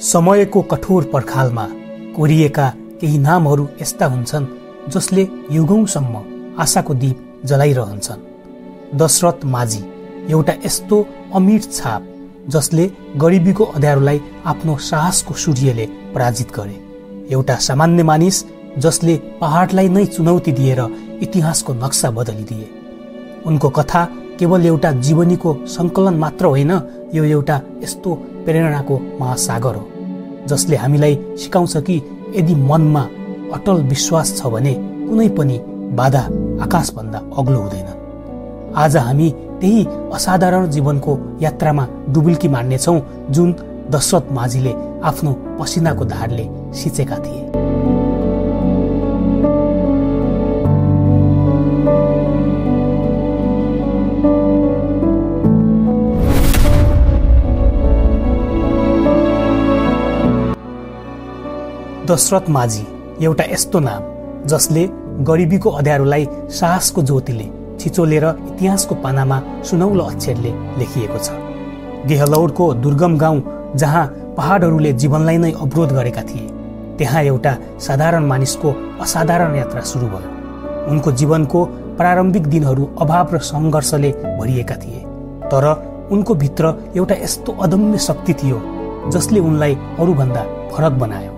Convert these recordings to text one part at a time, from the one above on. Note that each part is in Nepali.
समयको कठोर पर्खालमा कोरिएका केही नामहरू यस्ता हुन्छन् जसले युगौंसम्म आशाको दीप जलाइरहन्छन्। दशरथ माझी एउटा यस्तो अमिट छाप जसले गरिबीको अँध्यारोलाई आफ्नो साहसको सूर्यले पराजित गरे। एउटा सामान्य मानिस जसले पहाडलाई नै चुनौती दिएर इतिहासको नक्सा बदलिदिए। उनको कथा केवल एउटा जीवनीको सङ्कलन मात्र होइन, यो एउटा यस्तो प्रेरणाको महासागर हो जसले हामीलाई सिकाउँछ कि यदि मनमा अटल विश्वास छ भने कुनै पनि बाधा आकाशभन्दा अग्लो हुँदैन। आज हामी त्यही असाधारण जीवनको यात्रामा डुबुल्की मार्नेछौँ जुन दशरथ माझीले आफ्नो पसिनाको धारले सिचेका थिए। दशरथ माझी एउटा यस्तो नाम जसले गरिबीको अँध्यारोलाई साहसको ज्योतिले छिचोलेर इतिहासको पानामा सुनौलो अक्षरले लेखिएको छ। गेहलौरको दुर्गम गाउँ जहाँ पहाडहरूले जीवनलाई नै अवरोध गरेका थिए, त्यहाँ एउटा साधारण मानिसको असाधारण यात्रा सुरु भयो। उनको जीवनको प्रारम्भिक दिनहरू अभाव र सङ्घर्षले भरिएका थिए, तर उनको भित्र एउटा यस्तो अदम्य शक्ति थियो जसले उनलाई अरूभन्दा फरक बनायो।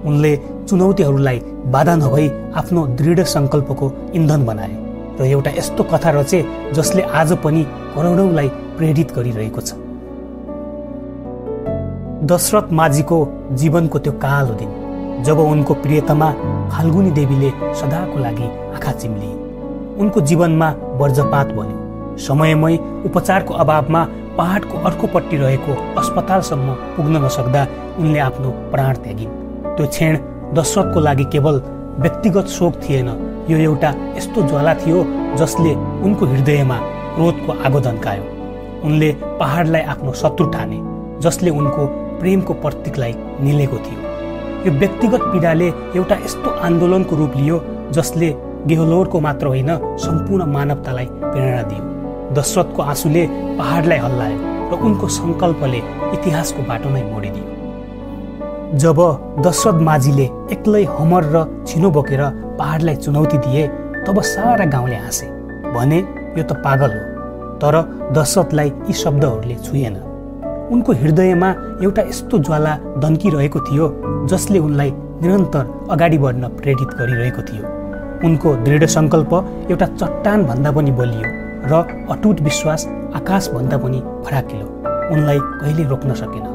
उनले चुनौतीहरूलाई बाधा नभई आफ्नो दृढ सङ्कल्पको इन्धन बनाए र एउटा यस्तो कथा रचे जसले आज पनि करोडौँलाई प्रेरित गरिरहेको छ। दशरथ माझीको जीवनको त्यो कालो दिन जब उनको प्रियतमा फाल्गुनी देवीले सदाको लागि आँखा चिम्लिए। उनको जीवनमा वज्रपात बन्यो। समयमै उपचारको अभावमा पहाडको अर्कोपट्टि रहेको अस्पतालसम्म पुग्न नसक्दा उनले आफ्नो प्राण त्यागिन्। त्यो क्षण दशरथको लागि केवल व्यक्तिगत शोक थिएन, यो एउटा यस्तो ज्वाला थियो जसले उनको हृदयमा क्रोधको आगो दन्कायो। उनले पहाडलाई आफ्नो शत्रु ठाने जसले उनको प्रेमको प्रतीकलाई निलेको थियो। यो व्यक्तिगत पीडाले एउटा यस्तो आन्दोलनको रूप लियो जसले गेहलोरको मात्र होइन, सम्पूर्ण मानवतालाई प्रेरणा दियो। दशरथको आँसुले पहाडलाई हल्लायो र उनको सङ्कल्पले इतिहासको बाटो नै मोडिदियो। जब दशरथ माझीले एक्लै हमर र छिनो बोकेर पहाडलाई चुनौती दिए तब सारा गाउँले हाँसे, भने यो त पागल हो। तर दशरथलाई यी शब्दहरूले छुएन। उनको हृदयमा एउटा यस्तो ज्वाला दन्किरहेको थियो जसले उनलाई निरन्तर अगाडि बढ्न प्रेरित गरिरहेको थियो। उनको दृढ सङ्कल्प एउटा चट्टान भन्दा पनि बलियो र अटुट विश्वास आकाशभन्दा पनि फराकिलो उनलाई कहिले रोक्न सकेन।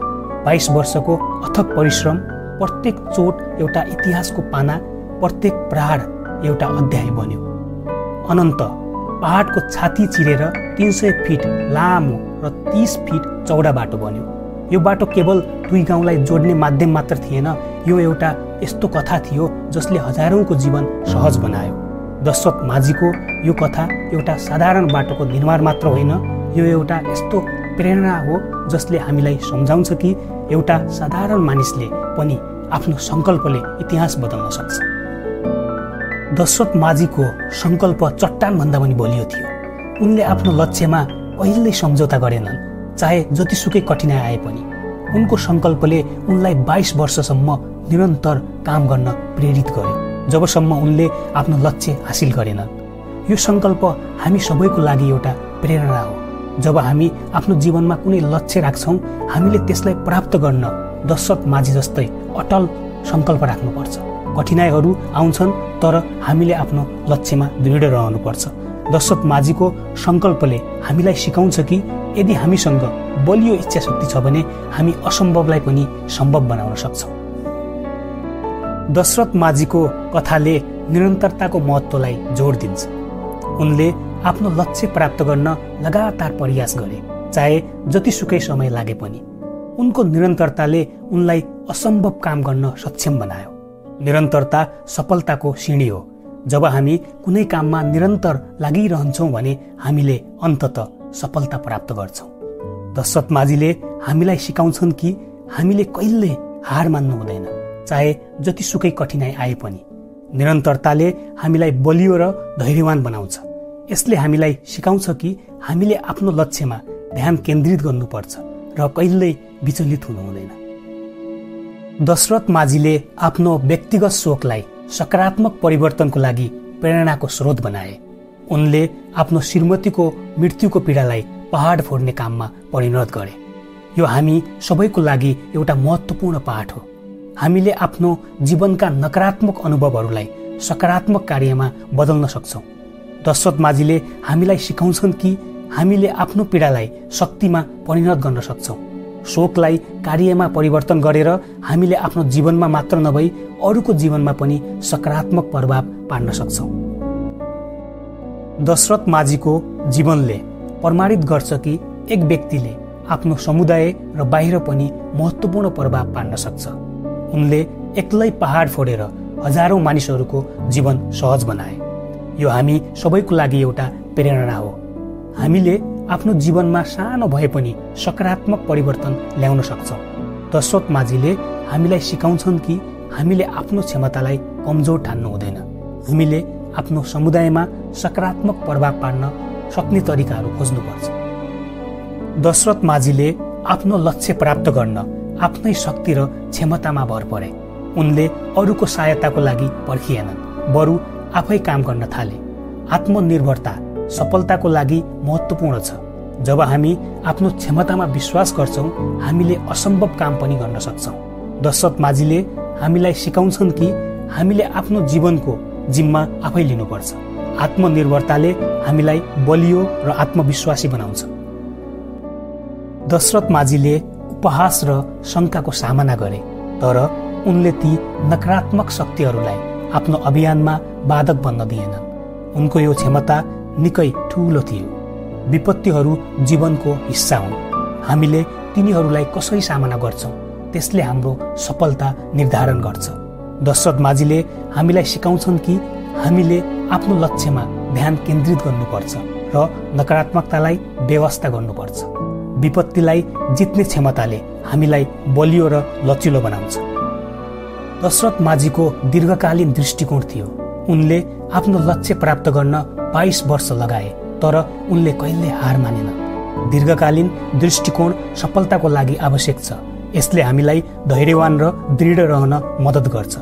22 वर्षको अथक परिश्रम, प्रत्येक चोट एउटा इतिहासको पाना, प्रत्येक प्रहार एउटा अध्याय बन्यो। अनन्त पहाडको छाती चिरेर 300 फिट लामो र 30 फिट चौडा बाटो बन्यो। यो बाटो केवल दुई गाउँलाई जोड्ने माध्यम मात्र थिएन, यो एउटा यस्तो कथा थियो जसले हजारौंको जीवन सहज बनायो। दशरथ माझीको यो कथा एउटा साधारण बाटोको निर्माण मात्र होइन, यो एउटा यस्तो प्रेरणा हो जसले हामीलाई सम्झाउँछ कि एउटा साधारण मानिसले पनि आफ्नो सङ्कल्पले इतिहास बदल्न सक्छ। दशरथ माझीको सङ्कल्प चट्टान भन्दा पनि बलियो थियो। उनले आफ्नो लक्ष्यमा कहिल्यै सम्झौता गरेनन्, चाहे जतिसुकै कठिनाइ आए पनि। उनको सङ्कल्पले उनलाई 22 वर्षसम्म निरन्तर काम गर्न प्रेरित गर्यो, जबसम्म उनले आफ्नो लक्ष्य हासिल गरेनन्। यो सङ्कल्प हामी सबैको लागि एउटा प्रेरणा हो। जब हामी आफ्नो जीवनमा कुनै लक्ष्य राख्छौँ, हामीले त्यसलाई प्राप्त गर्न दशरथ माझी जस्तै अटल सङ्कल्प राख्नुपर्छ। कठिनाइहरू आउँछन्, तर हामीले आफ्नो लक्ष्यमा दृढ रहनुपर्छ। दशरथ माझीको सङ्कल्पले हामीलाई सिकाउँछ कि यदि हामीसँग बलियो इच्छा शक्ति छ भने हामी असम्भवलाई पनि सम्भव बनाउन सक्छौँ। दशरथ माझीको कथाले निरन्तरताको महत्त्वलाई जोड दिन्छ। उनले आफ्नो लक्ष्य प्राप्त गर्न लगातार प्रयास गरे, चाहे जतिसुकै समय लागे पनि। उनको निरन्तरताले उनलाई असम्भव काम गर्न सक्षम बनायो। निरन्तरता सफलताको सिँढी हो। जब हामी कुनै काममा निरन्तर लागिरहन्छौँ भने हामीले अन्ततः सफलता प्राप्त गर्छौँ। दशरथ माझीले हामीलाई सिकाउँछन् कि हामीले कहिल्यै हार मान्नु हुँदैन, चाहे जतिसुकै कठिनाइ आए पनि। निरन्तरताले हामीलाई बलियो र धैर्यवान बनाउँछ। यसले हामीलाई सिकाउँछ कि हामीले आफ्नो लक्ष्यमा ध्यान केन्द्रित गर्नुपर्छ र कहिल्यै विचलित हुनु हुँदैन। दशरथ माझीले आफ्नो व्यक्तिगत शोकलाई सकारात्मक परिवर्तनको लागि प्रेरणाको स्रोत बनाए। उनले आफ्नो श्रीमतीको मृत्युको पीडालाई पहाड फोड्ने काममा परिणत गरे। यो हामी सबैको लागि एउटा महत्त्वपूर्ण पाठ हो। हामीले आफ्नो जीवनका नकारात्मक अनुभवहरूलाई सकारात्मक कार्यमा बदल्न सक्छौँ। दशरथ माझीले हामीलाई सिकाउँछन् कि हामीले आफ्नो पीडालाई शक्तिमा परिणत गर्न सक्छौँ। शोकलाई कार्यमा परिवर्तन गरेर हामीले आफ्नो जीवनमा मात्र नभई अरूको जीवनमा पनि सकारात्मक प्रभाव पार्न सक्छौँ। दशरथ माझीको जीवनले प्रमाणित गर्छ कि एक व्यक्तिले आफ्नो समुदाय र बाहिर पनि महत्त्वपूर्ण प्रभाव पार्न सक्छ। उनले एक्लै पहाड फोडेर हजारौं मानिसहरूको जीवन सहज बनाए। यो हामी सबैको लागि एउटा प्रेरणा हो। हामीले आफ्नो जीवनमा सानो भए पनि सकारात्मक परिवर्तन ल्याउन सक्छौँ। दशरथ माझीले हामीलाई सिकाउँछन् कि हामीले आफ्नो क्षमतालाई कमजोर ठान्नु हुँदैन। हामीले आफ्नो समुदायमा सकारात्मक प्रभाव पार्न सक्ने तरिकाहरू खोज्नुपर्छ। दशरथ माझीले आफ्नो लक्ष्य प्राप्त गर्न आफ्नै शक्ति र क्षमतामा भर परे। उनले अरूको सहायताको लागि पर्खिएनन्, बरु आफै काम गर्न थाले। आत्मनिर्भरता सफलताको लागि महत्त्वपूर्ण छ। जब हामी आफ्नो क्षमतामा विश्वास गर्छौँ, हामीले असम्भव काम पनि गर्न सक्छौँ। दशरथ माझीले हामीलाई सिकाउँछन् कि हामीले आफ्नो जीवनको जिम्मा आफै लिनुपर्छ। आत्मनिर्भरताले हामीलाई बलियो र आत्मविश्वासी बनाउँछ। दशरथ माझीले उपहास र शङ्काको सामना गरे, तर उनले ती नकारात्मक शक्तिहरूलाई आफ्नो अभियानमा बाधक बन्न दिएनन्। उनको यो क्षमता निकै ठूलो थियो। विपत्तिहरू जीवनको हिस्सा हुन्। हामीले तिनीहरूलाई कसरी सामना गर्छौँ त्यसले हाम्रो सफलता निर्धारण गर्छ। दशरथ माझीले हामीलाई सिकाउँछन् कि हामीले आफ्नो लक्ष्यमा ध्यान केन्द्रित गर्नुपर्छ र नकारात्मकतालाई व्यवस्था गर्नुपर्छ। विपत्तिलाई जित्ने क्षमताले हामीलाई बलियो र लचिलो बनाउँछ। दशरथ माझीको दीर्घकालीन दृष्टिकोण थियो। उनले आफ्नो लक्ष्य प्राप्त गर्न 22 वर्ष लगाए, तर उनले कहिल्यै हार मानेनन्। दीर्घकालीन दृष्टिकोण सफलताको लागि आवश्यक छ। यसले हामीलाई धैर्यवान र दृढ रहन मद्दत गर्छ।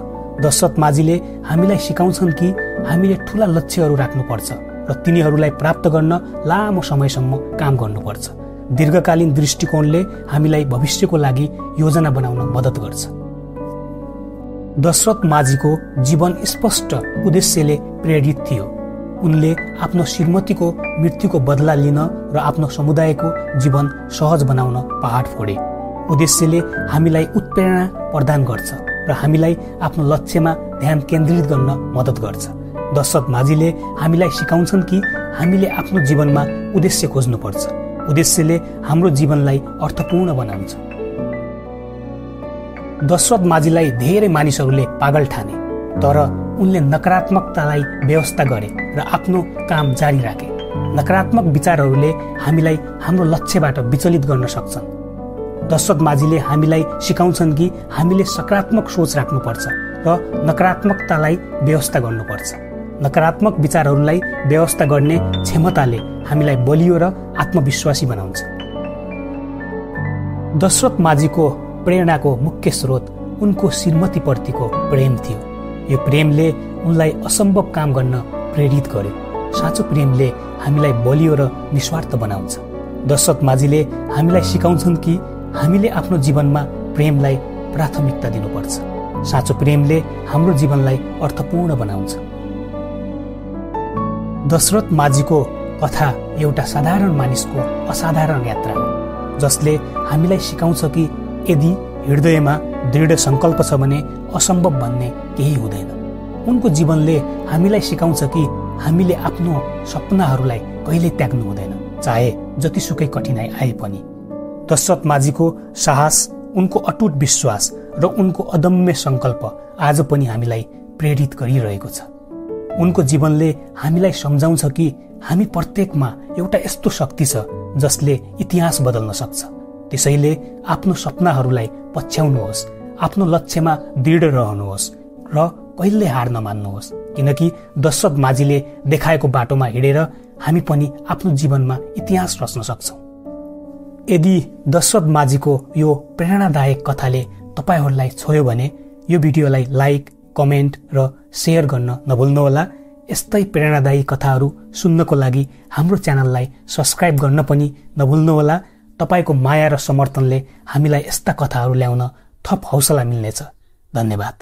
दशरथ माझीले हामीलाई सिकाउँछन् कि हामीले ठूला लक्ष्यहरू राख्नुपर्छ र तिनीहरूलाई प्राप्त गर्न लामो समयसम्म काम गर्नुपर्छ। दीर्घकालीन दृष्टिकोणले हामीलाई भविष्यको लागि योजना बनाउन मद्दत गर्छ। दशरथ माझीको जीवन स्पष्ट उद्देश्यले प्रेरित थियो। उनले आफ्नो श्रीमतीको मृत्युको बदला लिन र आफ्नो समुदायको जीवन सहज बनाउन पहाड फोडे। उद्देश्यले हामीलाई उत्प्रेरणा प्रदान गर्छ र हामीलाई आफ्नो लक्ष्यमा ध्यान केन्द्रित गर्न मद्दत गर्छ। दशरथ माझीले हामीलाई सिकाउँछन् कि हामीले आफ्नो जीवनमा उद्देश्य खोज्नुपर्छ। उद्देश्यले हाम्रो जीवनलाई अर्थपूर्ण बनाउँछ। दशरथ माझीलाई धेरै मानिसहरूले पागल ठाने, तर उनले नकारात्मकतालाई व्यवस्था गरे र आफ्नो काम जारी राखे। नकारात्मक विचारहरूले हामीलाई हाम्रो लक्ष्यबाट विचलित गर्न सक्छन्। दशरथ माझीले हामीलाई सिकाउँछन् कि हामीले सकारात्मक सोच राख्नुपर्छ र नकारात्मकतालाई व्यवस्था गर्नुपर्छ। नकारात्मक विचारहरूलाई व्यवस्था गर्ने क्षमताले हामीलाई बलियो र आत्मविश्वासी बनाउँछ। दशरथ माझीको प्रेरणाको मुख्य स्रोत उनको श्रीमतीप्रतिको प्रेम थियो। यो प्रेमले उनलाई असम्भव काम गर्न प्रेरित गर्यो। साँचो प्रेमले हामीलाई बलियो र निस्वार्थ बनाउँछ। दशरथ माझीले हामीलाई सिकाउँछन् कि हामीले आफ्नो जीवनमा प्रेमलाई प्राथमिकता दिनुपर्छ। साँचो प्रेमले हाम्रो जीवनलाई अर्थपूर्ण बनाउँछ। दशरथ माझीको कथा एउटा साधारण मानिसको असाधारण यात्रा हो, जसले हामीलाई सिकाउँछ कि यदि हृदयमा दृढ सङ्कल्प छ भने असम्भव भन्ने केही हुँदैन। उनको जीवनले हामीलाई सिकाउँछ कि हामीले आफ्नो सपनाहरूलाई कहिल्यै त्याग्नु हुँदैन, चाहे जतिसुकै कठिनाइ आए पनि। दशरथ माझीको साहस, उनको अटुट विश्वास र उनको अदम्य सङ्कल्प आज पनि हामीलाई प्रेरित गरिरहेको छ। उनको जीवनले हामीलाई सम्झाउँछ कि हामी प्रत्येकमा एउटा यस्तो शक्ति छ जसले इतिहास बदल्न सक्छ। त्यसैले आफ्नो सपनाहरूलाई पछ्याउनुहोस्, आफ्नो लक्ष्यमा दृढ रहनुहोस् र कहिल्यै हार नमान्नुहोस्, किनकि दशरथ माझीले देखाएको बाटोमा हिँडेर हामी पनि आफ्नो जीवनमा इतिहास रच्न सक्छौँ। यदि दशरथ माझीको यो प्रेरणादायक कथाले तपाईहरूलाई छोयो भने यो भिडियोलाई लाइक, कमेन्ट र शेयर गर्न नभुल्नुहोला। यस्तै प्रेरणादायी कथाहरू सुन्नको लागि हाम्रो च्यानललाई सब्स्क्राइब गर्न पनि नभुल्नुहोला। तपाईको माया र समर्थनले हामीलाई यस्ता कथाहरू ल्याउन थप हौसला मिल्नेछ। धन्यवाद।